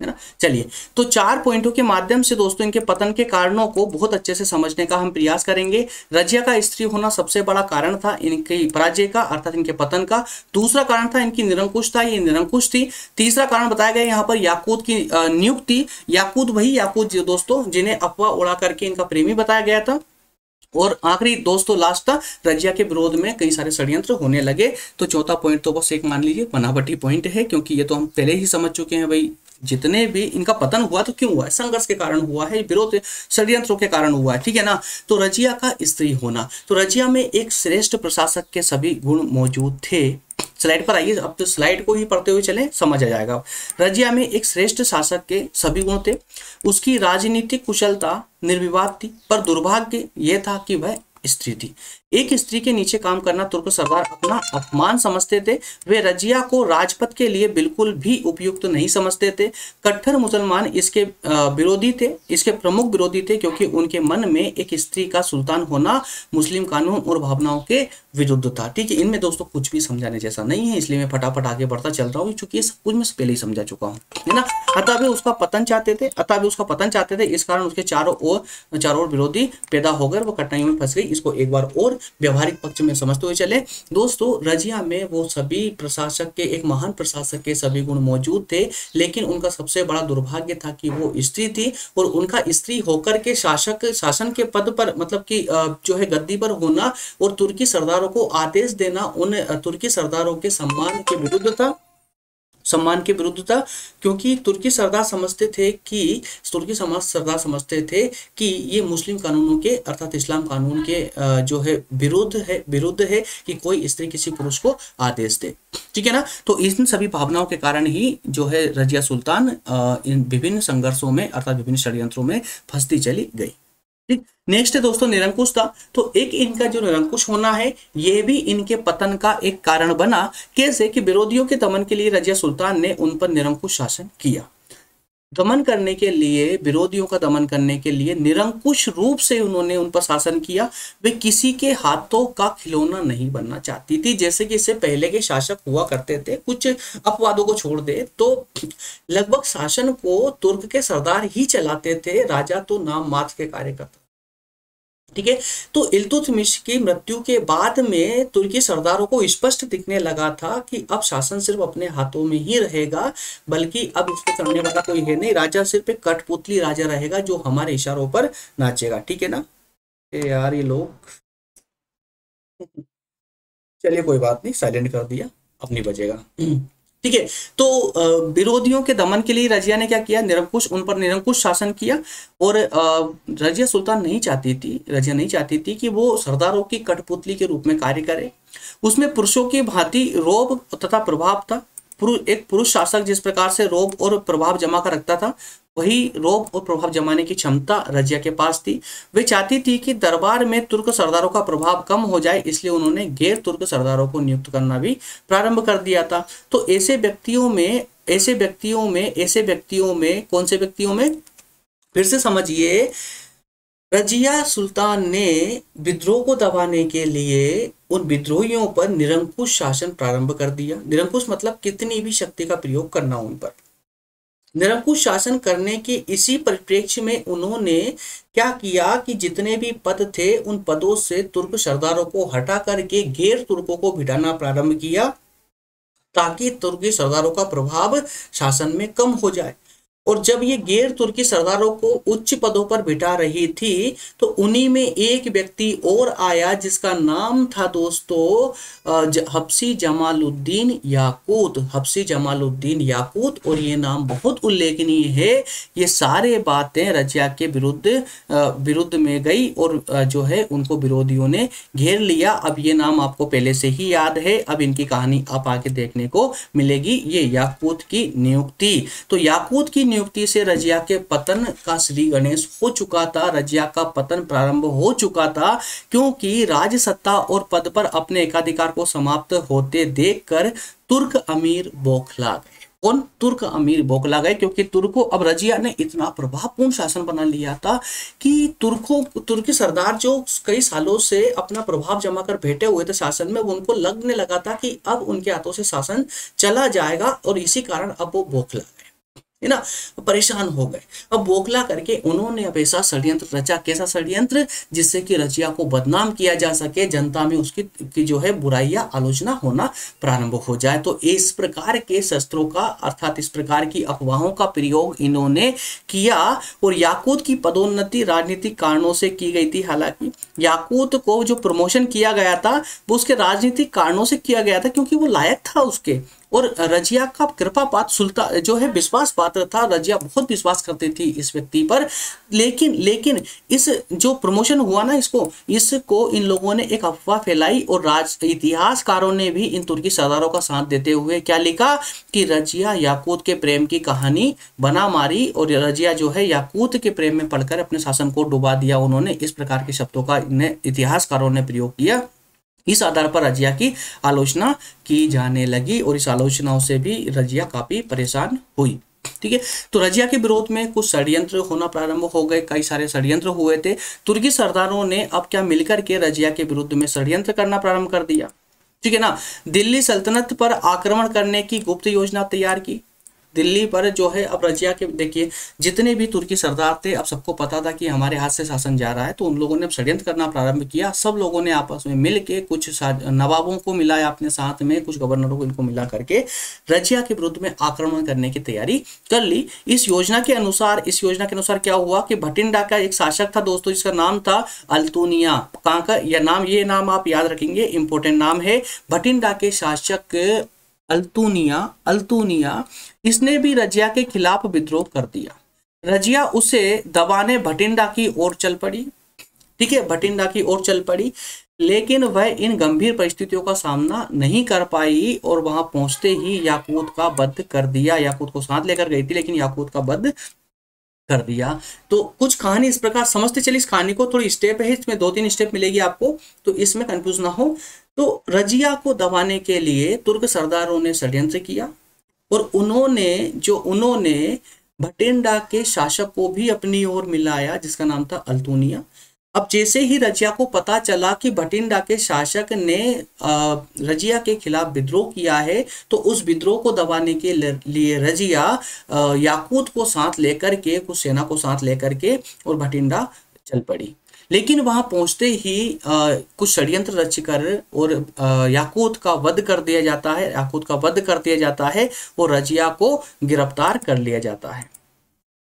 है ना। चलिए, तो 4 पॉइंटों के माध्यम से दोस्तों इनके पतन के कारणों को बहुत अच्छे से समझने का हम प्रयास करेंगे। रजिया का स्त्री होना सबसे बड़ा कारण था इनके पराजय का अर्थात इनके पतन का। दूसरा कारण था इनकी निरंकुशता, ये निरंकुश थी। तीसरा कारण बताया गया यहाँ पर याकूत की नियुक्ति। याकूत दोस्तों जिन्हें अफवाह उड़ा करके इनका प्रेमी बताया गया था। और आखिरी दोस्तों लास्ट था रजिया के विरोध में कई सारे षड्यंत्र होने लगे। तो चौथा पॉइंट तो बस एक मान लीजिए बनावटी पॉइंट है, क्योंकि ये तो हम पहले ही समझ चुके हैं भाई। जितने भी इनका पतन हुआ तो क्यों हुआ है? संघर्ष के कारण हुआ है, विरोध षड्यंत्रों के कारण हुआ है। ठीक है ना। तो रजिया का स्त्री होना, तो रजिया में एक श्रेष्ठ प्रशासक के सभी गुण मौजूद थे। स्लाइड पर आइए, अब तो स्लाइड को ही पढ़ते हुए चले, समझ आ जाएगा। रजिया में एक श्रेष्ठ शासक के सभी गुण थे। उसकी राजनीतिक कुशलता निर्विवाद थी, पर दुर्भाग्य यह था कि वह स्त्री थी। एक स्त्री के नीचे काम करना तुर्क सरदार अपना अपमान समझते थे। वे रजिया को राजपद के लिए बिल्कुल भी उपयुक्त नहीं समझते थे। कट्टर मुसलमान इसके विरोधी थे, इसके प्रमुख विरोधी थे, क्योंकि उनके मन में एक स्त्री का सुल्तान होना मुस्लिम कानून और भावनाओं के विरुद्ध था। ठीक है, इनमें दोस्तों कुछ भी समझाने जैसा नहीं है, इसलिए मैं फटाफट आगे बढ़ता चल रहा हूँ, क्योंकि ये सब कुछ मैं पहले ही समझा चुका हूँ, है ना। अतः वे उसका पतन चाहते थे। इस कारण उसके चारों ओर विरोधी पैदा हो गए, वो कठिनाइयों में फंस गई। इसको एक बार और व्यवहारिक पक्ष में समझते हुए चले। दोस्तों रजिया में वो सभी प्रशासक के, एक महान प्रशासक के सभी गुण मौजूद थे, लेकिन उनका सबसे बड़ा दुर्भाग्य था कि वो स्त्री थी। और उनका स्त्री होकर के शासन के पद पर मतलब कि जो है गद्दी पर होना और तुर्की सरदारों को आदेश देना उन तुर्की सरदारों के सम्मान के विरुद्ध था। क्योंकि तुर्की सरदार समझते थे कि ये मुस्लिम कानूनों के अर्थात इस्लाम कानून के जो है विरुद्ध है कि कोई स्त्री किसी पुरुष को आदेश दे। ठीक है ना। तो इन सभी भावनाओं के कारण ही जो है रजिया सुल्तान इन विभिन्न संघर्षों में अर्थात विभिन्न षड्यंत्रों में फंसती चली गई। ठीक, नेक्स्ट है दोस्तों निरंकुशता। तो एक इनका जो निरंकुश होना है यह भी इनके पतन का एक कारण बना। कैसे कि विरोधियों के दमन के लिए रजिया सुल्तान ने उन पर निरंकुश शासन किया। दमन करने के लिए, विरोधियों का दमन करने के लिए निरंकुश रूप से उन्होंने उन पर शासन किया। वे किसी के हाथों का खिलौना नहीं बनना चाहती थी। जैसे कि इससे पहले के शासक हुआ करते थे, कुछ अपवादों को छोड़ दे तो लगभग शासन को तुर्क के सरदार ही चलाते थे, राजा तो नाम मात्र के कार्य करता। ठीक है, तो इल्तुतमिश की मृत्यु के बाद में तुर्की सरदारों को स्पष्ट दिखने लगा था कि अब शासन सिर्फ अपने हाथों में ही रहेगा, बल्कि अब इसको करने वाला कोई है नहीं। राजा सिर्फ एक कठपुतली राजा रहेगा जो हमारे इशारों पर नाचेगा। ठीक है ना यार, ये लोग चलिए कोई बात नहीं, साइलेंट कर दिया, अब नहीं बजेगा। ठीक है, तो विरोधियों के दमन के लिए रजिया ने क्या किया, उन पर निरंकुश शासन किया। और रजिया सुल्तान नहीं चाहती थी, रजिया नहीं चाहती थी कि वो सरदारों की कठपुतली के रूप में कार्य करे। उसमें पुरुषों की भांति रोब तथा प्रभाव था। एक पुरुष शासक जिस प्रकार से रोब और प्रभाव जमा कर रखता था, वही रोब और प्रभाव जमाने की क्षमता रजिया के पास थी। वे चाहती थी कि दरबार में तुर्क सरदारों का प्रभाव कम हो जाए, इसलिए उन्होंने गैर तुर्क सरदारों को नियुक्त करना भी प्रारंभ कर दिया था। तो ऐसे व्यक्तियों में कौन से व्यक्तियों में, फिर से समझिए, रजिया सुल्तान ने विद्रोह को दबाने के लिए उन विद्रोहियों पर निरंकुश शासन प्रारंभ कर दिया। निरंकुश मतलब कितनी भी शक्ति का प्रयोग करना उन पर। निरंकुश शासन करने के इसी परिप्रेक्ष्य में उन्होंने क्या किया कि जितने भी पद थे उन पदों से तुर्क सरदारों को हटा करके गैर तुर्कों को बिठाना प्रारंभ किया, ताकि तुर्की सरदारों का प्रभाव शासन में कम हो जाए। और जब ये गैर तुर्की सरदारों को उच्च पदों पर बिठा रही थी, तो उन्हीं में एक व्यक्ति और आया जिसका नाम था दोस्तों हफ्सी जमालुद्दीन याकूत। हफ्सी जमालुद्दीन याकूत, और ये नाम बहुत उल्लेखनीय है। ये सारे बातें रजिया के विरुद्ध में गई और जो है उनको विरोधियों ने घेर लिया। अब ये नाम आपको पहले से ही याद है, अब इनकी कहानी आप आगे देखने को मिलेगी। ये याकूत की नियुक्ति, तो याकूत की नियुक्ति से रजिया के पतन का श्री गणेश हो चुका था। रजिया का पतन प्रारंभ हो चुका था, क्योंकि राज सत्ता और पद पर अपने एकाधिकार को समाप्त होते देखकर तुर्क अमीर बौखला गए। कौन? तुर्क अमीर बौखला गए, क्योंकि तुर्कों, अब रजिया ने इतना प्रभावपूर्ण शासन बना लिया था कि तुर्की सरदार जो कई सालों से अपना प्रभाव जमा कर बैठे हुए थे शासन में, उनको लगने लगा था कि अब उनके हाथों से शासन चला जाएगा, और इसी कारण अब वो बौखला गए, है ना, परेशान हो गए। अब बौखला करके उन्होंने अब ऐसा षड्यंत्र रचा। कैसा षड्यंत्र? जिससे कि रजिया को बदनाम किया जा सके, जनता में उसकी की जो है बुराइयां, आलोचना होना प्रारंभ हो जाए। तो इस प्रकार के शस्त्रों का, अर्थात इस प्रकार की अफवाहों का प्रयोग इन्होंने किया। और याकूत की पदोन्नति राजनीतिक कारणों से की गई थी। हालांकि याकूत को जो प्रमोशन किया गया था वो उसके राजनीतिक कारणों से किया गया था, क्योंकि वो लायक था उसके। और रजिया का कृपा पात्र सुल्तान जो है विश्वास पात्र था। रजिया बहुत विश्वास करती थी इस व्यक्ति पर। लेकिन इस जो प्रमोशन हुआ ना, इसको इन लोगों ने एक अफवाह फैलाई, और इतिहासकारों ने भी इन तुर्की सरदारों का साथ देते हुए क्या लिखा कि रजिया याकूत के प्रेम की कहानी बना मारी, और रजिया जो है याकूत के प्रेम में पड़कर अपने शासन को डुबा दिया। उन्होंने इस प्रकार के शब्दों का इतिहासकारों ने प्रयोग किया। इस आधार पर रजिया की आलोचना की जाने लगी, और इस आलोचनाओं से भी रजिया काफी परेशान हुई। ठीक है, तो रजिया के विरोध में कुछ षड्यंत्र होना प्रारंभ हो गए। कई सारे षड्यंत्र हुए थे। तुर्की सरदारों ने अब क्या मिलकर के रजिया के विरुद्ध में षड्यंत्र करना प्रारंभ कर दिया। ठीक है ना, दिल्ली सल्तनत पर आक्रमण करने की गुप्त योजना तैयार की। दिल्ली पर जो है, अब रजिया के देखिए जितने भी तुर्की सरदार थे, अब सबको पता था कि हमारे हाथ से शासन जा रहा है, तो उन लोगों ने अब षड्यंत्र करना प्रारंभ किया। सब लोगों ने आपस में मिल के कुछ नवाबों को मिलाया अपने साथ में, कुछ गवर्नरों को, इनको मिला करके रजिया के विरुद्ध में आक्रमण करने की तैयारी कर ली। इस योजना के अनुसार क्या हुआ कि भटिंडा का एक शासक था दोस्तों, जिसका नाम था अल्तुनिया। कहाँ का ये नाम आप याद रखेंगे, इंपॉर्टेंट नाम है। भटिंडा के शासक अल्तुनिया, इसने भी रजिया के खिलाफ विद्रोह कर दिया। रजिया उसे दबाने भटिंडा की ओर चल पड़ी। ठीक है, भटिंडा की ओर चल पड़ी, लेकिन वह इन गंभीर परिस्थितियों का सामना नहीं कर पाई, और वहां पहुंचते ही याकूत का वध कर दिया। याकूत को साथ लेकर गई थी, लेकिन याकूत का वध कर दिया। तो कुछ कहानी इस प्रकार समझते चलिए। इस कहानी को थोड़ी स्टेप है, इसमें 2-3 स्टेप मिलेगी आपको, तो इसमें कंफ्यूज ना हो। तो रजिया को दबाने के लिए तुर्क सरदारों ने षड्यंत्र किया, और उन्होंने भटिंडा के शासक को भी अपनी ओर मिलाया जिसका नाम था अल्तुनिया। अब जैसे ही रजिया को पता चला कि भटिंडा के शासक ने रजिया के खिलाफ विद्रोह किया है, तो उस विद्रोह को दबाने के लिए रजिया याकूत को साथ लेकर के, कुछ सेना को साथ लेकर के और भटिंडा चल पड़ी। लेकिन वहां पहुंचते ही कुछ षड्यंत्र रचकर और याकूत का वध कर दिया जाता है, याकूत का वध कर दिया जाता है और रजिया को गिरफ्तार कर लिया जाता है,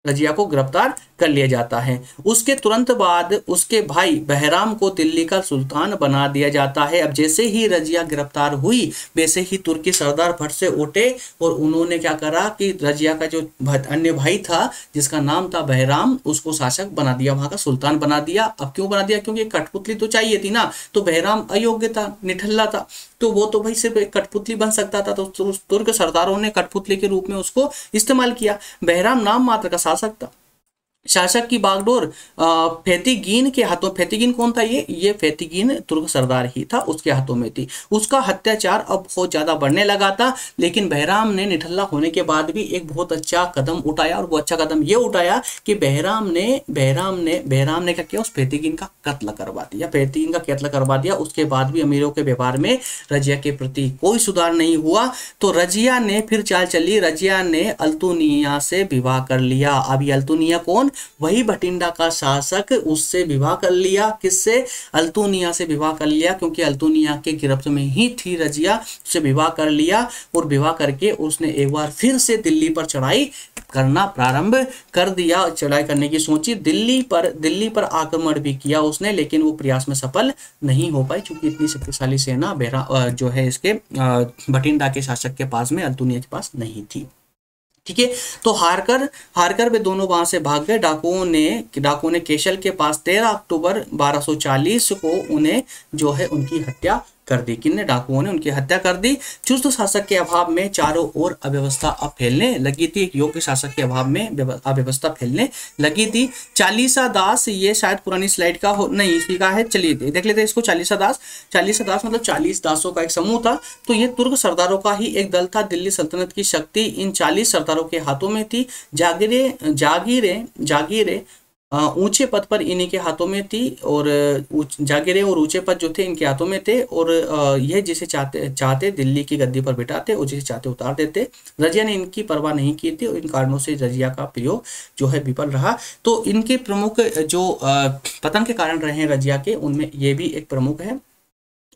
रजिया को गिरफ्तार कर लिया जाता है। उसके तुरंत बाद उसके भाई बहराम को दिल्ली का सुल्तान बना दिया जाता है। अब जैसे ही रजिया गिरफ्तार हुई वैसे ही तुर्की सरदार फट से उठे और उन्होंने क्या करा कि रजिया का जो अन्य भाई था जिसका नाम था बहराम, उसको शासक बना दिया, वहां का सुल्तान बना दिया। अब क्यों बना दिया? क्योंकि कठपुतली तो चाहिए थी ना, तो बहराम अयोग्य था, निठल्ला था, तो वो तो भाई सिर्फ एक कठपुतली बन सकता था, तो तुर्क सरदारों ने कठपुतली के रूप में उसको इस्तेमाल किया। बहराम नाम मात्र का शासक था। शासक की बागडोर फेतिगीन के हाथों, फेतिगीन कौन था? ये फेतिगीन तुर्क सरदार ही था, उसके हाथों में थी। उसका अत्याचार अब बहुत ज्यादा बढ़ने लगा था, लेकिन बहराम ने निठल्ला होने के बाद भी एक बहुत अच्छा कदम उठाया, और वो अच्छा कदम ये उठाया कि बहराम ने क्या किया? उस फेतिगीन का कत्ल करवा दिया, फेतिगीन का कत्ल करवा दिया। उसके बाद भी अमीरों के व्यवहार में रजिया के प्रति कोई सुधार नहीं हुआ, तो रजिया ने फिर चाल चली, रजिया ने अल्तुनिया से विवाह कर लिया। अब ये अल्तुनिया कौन? वही भटिंडा का शासक, उससे विवाह कर लिया। किससे? अल्तुनिया से विवाह कर लिया, क्योंकि अल्तुनिया के गिरफ्त में ही थी रजिया, उससे विवाह कर लिया। और विवाह करके उसने एक बार फिर से दिल्ली पर चढ़ाई करना प्रारंभ कर दिया, चढ़ाई करने की सोची। दिल्ली पर आक्रमण भी किया उसने, लेकिन वो प्रयास में सफल नहीं हो पाई, क्योंकि इतनी शक्तिशाली सेना जो है इसके भटिंडा के शासक के पास में, अल्तुनिया के पास नहीं थी। ठीक है, तो हारकर वे दोनों वहां से भाग गए। डाकुओं ने केशल के पास 13 अक्टूबर 1240 को उन्हें जो है उनकी हत्या कर दी। किन्ने? डाकुओं ने उनकी हत्या कर दी। चुस्त शासक के अभाव में चारों ओर अव्यवस्था अब फैलने लगी थी, योग्य शासक के अभाव में अव्यवस्था फैलने लगी थी। चालीसा दास, ये शायद पुरानी स्लाइड का नहीं, इसी का है, चलिए देख लेते हैं इसको। चालीसा दास मतलब 40 दासों का एक समूह था। तो ये तुर्क सरदारों का ही एक दल था। दिल्ली सल्तनत की शक्ति इन 40 सरदारों के हाथों में थी। जागीरें ऊंचे पद पर इन्हीं के हाथों में थी, और जागीरें और ऊंचे पद जो थे इनके हाथों में थे, और यह जिसे चाहते दिल्ली की गद्दी पर बिठाते और जिसे चाहते उतार देते। रजिया ने इनकी परवाह नहीं की थी, और इन कारणों से रजिया का प्रयोग जो है विफल रहा। तो इनके प्रमुख जो पतन के कारण रहे हैं रजिया के, उनमें ये भी एक प्रमुख है।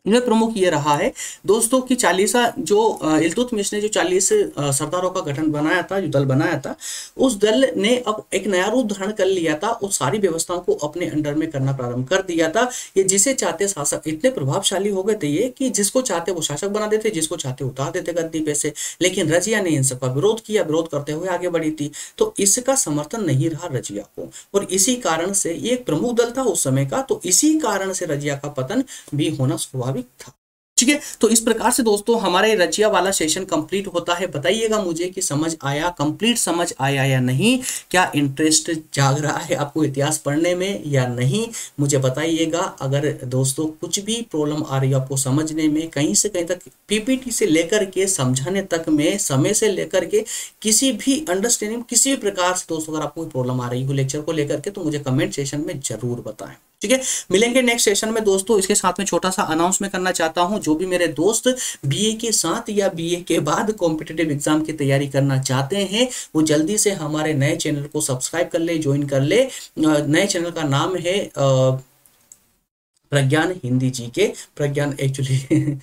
इनमें प्रमुख ये रहा है दोस्तों कि चालीसा जो इल्तुतमिश ने जो 40 सरदारों का गठन बनाया था, जो दल बनाया था, उस दल ने अब एक नया रूप धारण कर लिया था और सारी व्यवस्थाओं को अपने अंडर में करना प्रारंभ कर दिया था। ये जिसे चाहते शासक, इतने प्रभावशाली हो गए थे ये कि जिसको चाहते वो शासक बना देते, जिसको चाहते उतार देते गद्दी पे से। लेकिन रजिया ने इन सबका विरोध किया, विरोध करते हुए आगे बढ़ी थी, तो इसका समर्थन नहीं रहा रजिया को, और इसी कारण से ये एक प्रमुख दल था उस समय का। तो इसी कारण से रजिया का पतन भी होना स्वाभाविक था। ठीक है, तो इस प्रकार से दोस्तों हमारा ये रजिया वाला सेशन कंप्लीट होता है। बताइएगा मुझे कि समझ आया, कंप्लीट समझ आया या नहीं, क्या इंटरेस्ट जाग रहा है आपको इतिहास पढ़ने में या नहीं, मुझे बताइएगा। अगर दोस्तों कुछ भी प्रॉब्लम आ रही है आपको समझने में, कहीं से कहीं तक पीपीटी से लेकर के समझाने तक में, समय से लेकर के किसी भी अंडरस्टैंडिंग, किसी भी प्रकार से दोस्तों अगर आपको प्रॉब्लम आ रही हो लेक्चर को लेकर के, तो मुझे कमेंट सेशन में जरूर बताएं। ठीक है, मिलेंगे नेक्स्ट सेशन में दोस्तों। इसके साथ में छोटा सा अनाउंसमेंट करना चाहता हूं, जो भी मेरे दोस्त बीए के साथ या बीए के बाद कॉम्पिटिटिव एग्जाम की तैयारी करना चाहते हैं, वो जल्दी से हमारे नए चैनल को सब्सक्राइब कर ले, ज्वाइन कर ले। नए चैनल का नाम है प्रज्ञान हिंदी जीके। प्रज्ञान एक्चुअली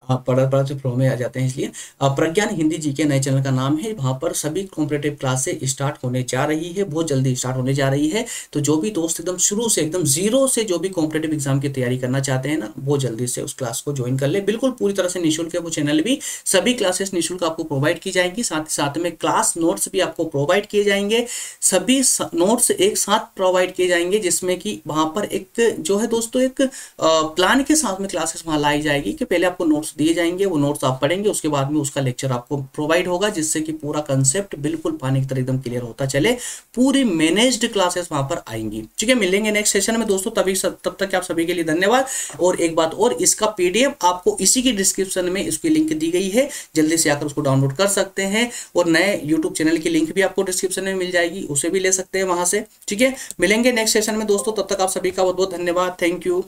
पढ़ा से फ्लो में आ जाते हैं, इसलिए प्रज्ञान हिंदी जी के नए चैनल का नाम है। वहां पर सभी कॉम्पिटिटिव क्लासेस स्टार्ट होने जा रही है, बहुत जल्दी स्टार्ट होने जा रही है। तो जो भी दोस्त एकदम शुरू से, एकदम जीरो से जो भी कॉम्पिटिटिव एग्जाम की तैयारी करना चाहते हैं ना, वो जल्दी से उस क्लास को ज्वाइन कर ले। बिल्कुल पूरी तरह से निःशुल्क है वो चैनल भी, सभी क्लासेस निःशुल्क आपको प्रोवाइड की जाएंगी। साथ में क्लास नोट्स भी आपको प्रोवाइड किए जाएंगे, सभी नोट्स एक साथ प्रोवाइड किए जाएंगे, जिसमें कि वहां पर एक जो है दोस्तों एक प्लान के साथ में क्लासेस वहां लाई जाएगी कि पहले आपको नोट्स नोट्स दिए जाएंगे, वो नोट्स आप पढ़ेंगे, उसके बाद में उसका लेक्चर आपको प्रोवाइड होगा, जिससे कि पूरा कंसेप्ट बिल्कुल पानी की तरह एकदम क्लियर होता चले। पूरी मैनेज्ड क्लासेस वहां पर आएंगी। ठीक है, मिलेंगे नेक्स्ट सेशन में दोस्तों। तब तक आप सभी के लिए धन्यवाद। और एक बात और, इसका पीडीएफ आपको इसी की डिस्क्रिप्शन में इसकी लिंक दी गई है, जल्दी से आकर उसको डाउनलोड कर सकते हैं। और नए यूट्यूब चैनल की लिंक भी आपको डिस्क्रिप्शन में मिल जाएगी, उसे भी ले सकते हैं वहां से। ठीक है, मिलेंगे नेक्स्ट सेशन में दोस्तों। तब तक आप सभी का बहुत बहुत धन्यवाद। Thank you.